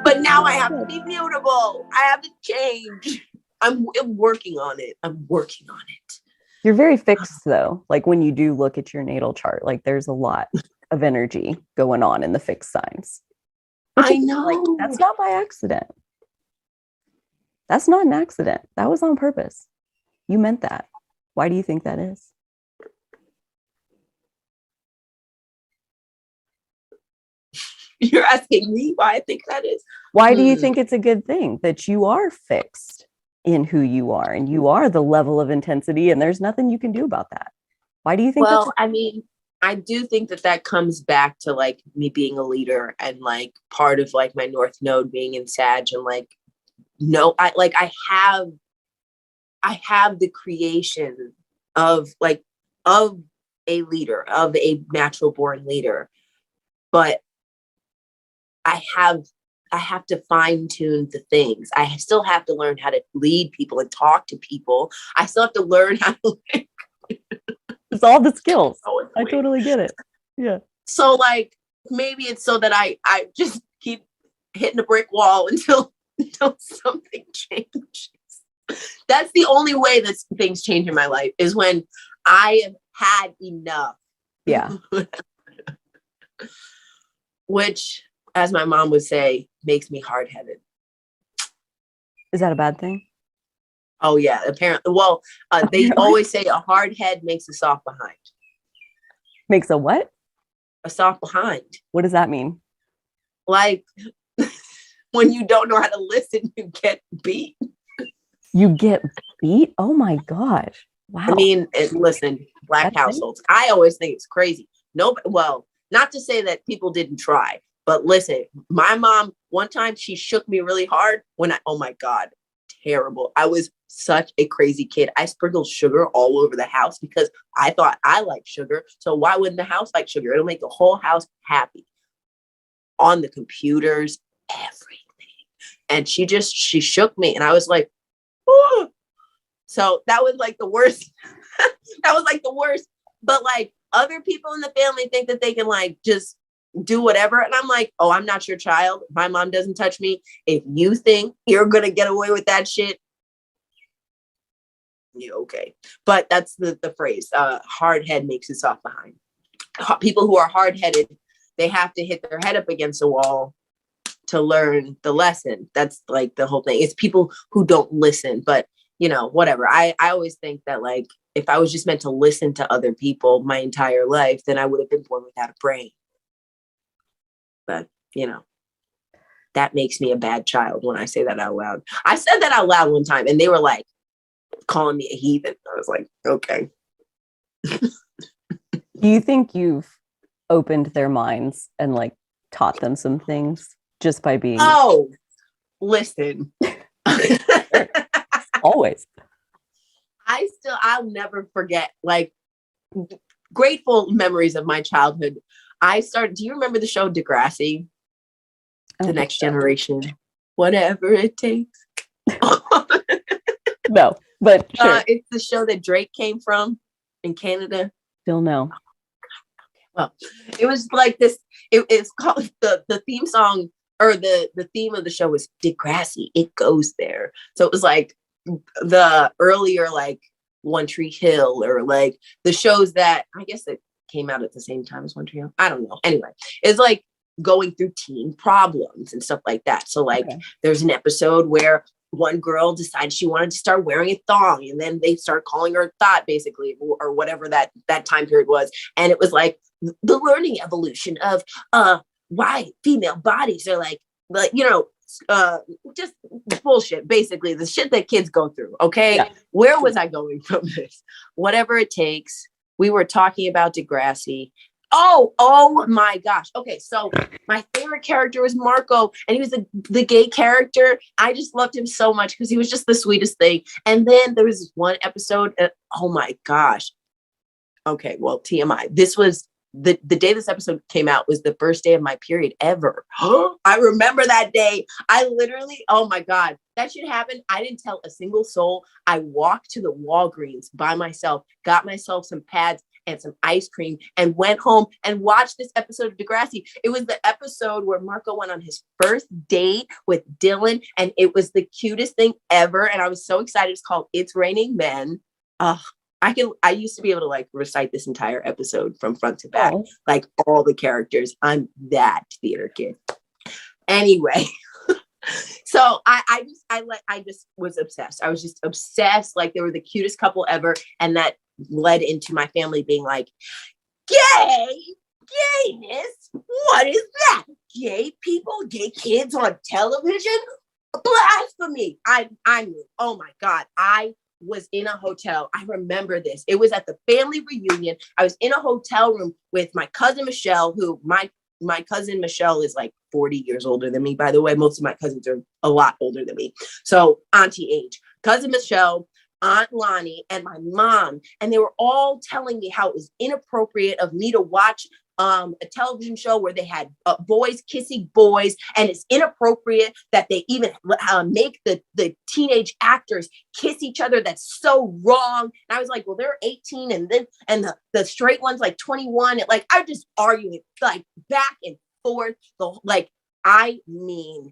But now I have to be mutable. I have to change. I'm working on it. I'm working on it. You're very fixed though. Like when you do look at your natal chart, like there's a lot of energy going on in the fixed signs. I know. Like, that's not by accident. That's not an accident. That was on purpose. You meant that. Why do you think that is? You're asking me why I think that is? Why do you think it's a good thing that you are fixed in who you are and you are the level of intensity and there's nothing you can do about that? Why do you think? Well, I mean, I do think that comes back to like me being a leader and like part of like my North Node being in Sag and like, no, I have the creation of a leader, of a natural born leader, but I have to fine tune the things. I still have to learn how to lead people and talk to people. I still have to learn how to it's all the skills. I totally get it. Yeah. So like maybe it's so that I just keep hitting a brick wall until something changes. That's the only way that things change in my life is when I have had enough. Yeah. Which, as my mom would say, makes me hard-headed. Is that a bad thing? Oh yeah, apparently. Well, they always say a hard head makes a soft behind. Makes a what? A soft behind. What does that mean? Like when you don't know how to listen, you get beat. You get beat? Oh my gosh. Wow. I mean, listen, Black households. I always think it's crazy. Well, not to say that people didn't try, but listen, my mom, one time she shook me really hard oh my God, terrible. I was such a crazy kid. I sprinkled sugar all over the house because I thought I liked sugar. So why wouldn't the house like sugar? It'll make the whole house happy. On the computers, everything. And she shook me and I was like, ooh. So that was like the worst. That was like the worst. But like other people in the family think that they can like just do whatever. And I'm like, oh, I'm not your child. My mom doesn't touch me. If you think you're going to get away with that shit, yeah, okay. But that's the phrase. Hard head makes it soft behind. People who are hard headed, they have to hit their head up against the wall to learn the lesson. That's like the whole thing. It's people who don't listen, but you know, whatever. I always think that like, if I was just meant to listen to other people my entire life, then I would have been born without a brain. But, you know, that makes me a bad child when I say that out loud. I said that out loud one time and they were like calling me a heathen. I was like, okay. Do you think you've opened their minds and like taught them some things just by being? Oh, listen. Always. I'll never forget, like, grateful memories of my childhood. Do you remember the show Degrassi? The Next Generation? Whatever it takes. No, but sure. It's the show that Drake came from in Canada. Still no. Well, it was like this. It's called the theme song, or the theme of the show was Degrassi. It goes there. So it was like the earlier like One Tree Hill, or like the shows that I guess it came out at the same time as One Tree Hill. I don't know. Anyway, it's like going through teen problems and stuff like that. So like there's an episode where one girl decided she wanted to start wearing a thong, and then they started calling her a thought, basically, or whatever that time period was. And it was like the learning evolution of why female bodies are like you know, just bullshit, basically the shit that kids go through. Okay. Yeah. Where was I going from this? Whatever it takes. We were talking about Degrassi. Oh my gosh. Okay. So my favorite character was Marco, and he was the gay character. I just loved him so much because he was just the sweetest thing. And then there was this one episode. Oh my gosh. Okay. Well, TMI. This was the day this episode came out was the first day of my period ever. I remember that day. I literally, oh my God, that shit happened. I didn't tell a single soul. I walked to the Walgreens by myself, got myself some pads, and some ice cream and went home and watched this episode of Degrassi. It was the episode where Marco went on his first date with Dylan, and it was the cutest thing ever. And I was so excited. It's called It's Raining Men. I used to be able to like recite this entire episode from front to back, like all the characters. I'm that theater kid. Anyway, so I just was obsessed. I was just obsessed. Like they were the cutest couple ever. And that led into my family being like, gayness? What is that? Gay people, gay kids on television? Blasphemy. I mean, oh my God. I was in a hotel. I remember this. It was at the family reunion. I was in a hotel room with my cousin Michelle, who my cousin Michelle is like 40 years older than me. By the way, most of my cousins are a lot older than me. So auntie age, cousin Michelle, Aunt Lonnie, and my mom. And they were all telling me how it was inappropriate of me to watch a television show where they had boys kissing boys, and it's inappropriate that they even make the teenage actors kiss each other. That's so wrong. And I was like, well, they're 18 and the straight one's like 21. And like I just arguing like back and forth. I mean,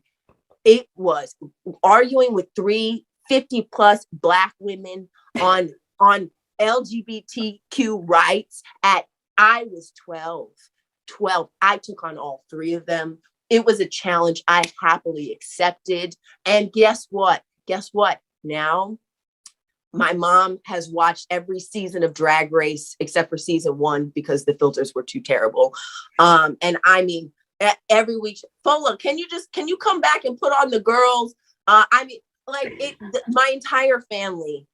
it was arguing with 350 plus Black women on LGBTQ rights I was 12. I took on all three of them. It was a challenge I happily accepted. And guess what? Now, my mom has watched every season of Drag Race except for season 1 because the filters were too terrible. And I mean, every week, Fola, can you come back and put on the girls? I mean, like my entire family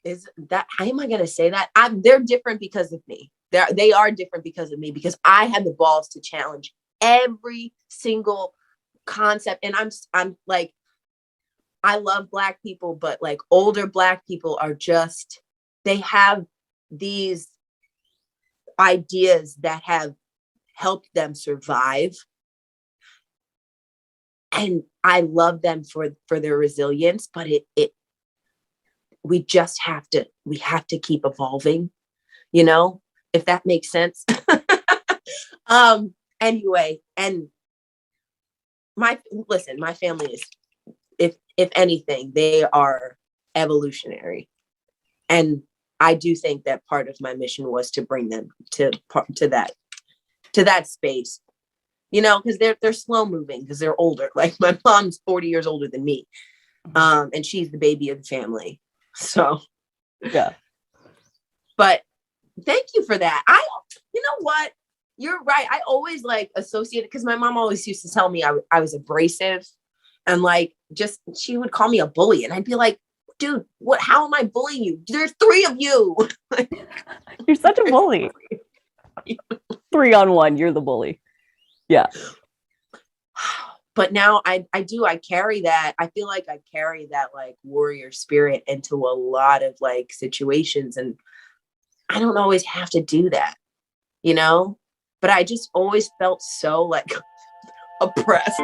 is that. How am I going to say that? They're different because of me. They are different because of me, because I had the balls to challenge every single concept. And I'm like, I love Black people, but like older Black people are just, they have these ideas that have helped them survive. And I love them for their resilience, but we have to keep evolving, if that makes sense. Anyway, and my family is, if anything, they are evolutionary. And I do think that part of my mission was to bring them to that space, because they're slow moving, because they're older. Like my mom's 40 years older than me. And she's the baby of the family. So, yeah. But thank you for that. You know what? You're right. I always like associated, because my mom always used to tell me I was abrasive, and like, just, she would call me a bully, and I'd be like, dude, how am I bullying you? There's 3 of you. You're such a bully. 3-on-1, you're the bully. Yeah. But now I carry that. I feel like I carry that like warrior spirit into a lot of like situations, and I don't always have to do that, but I just always felt so like oppressed.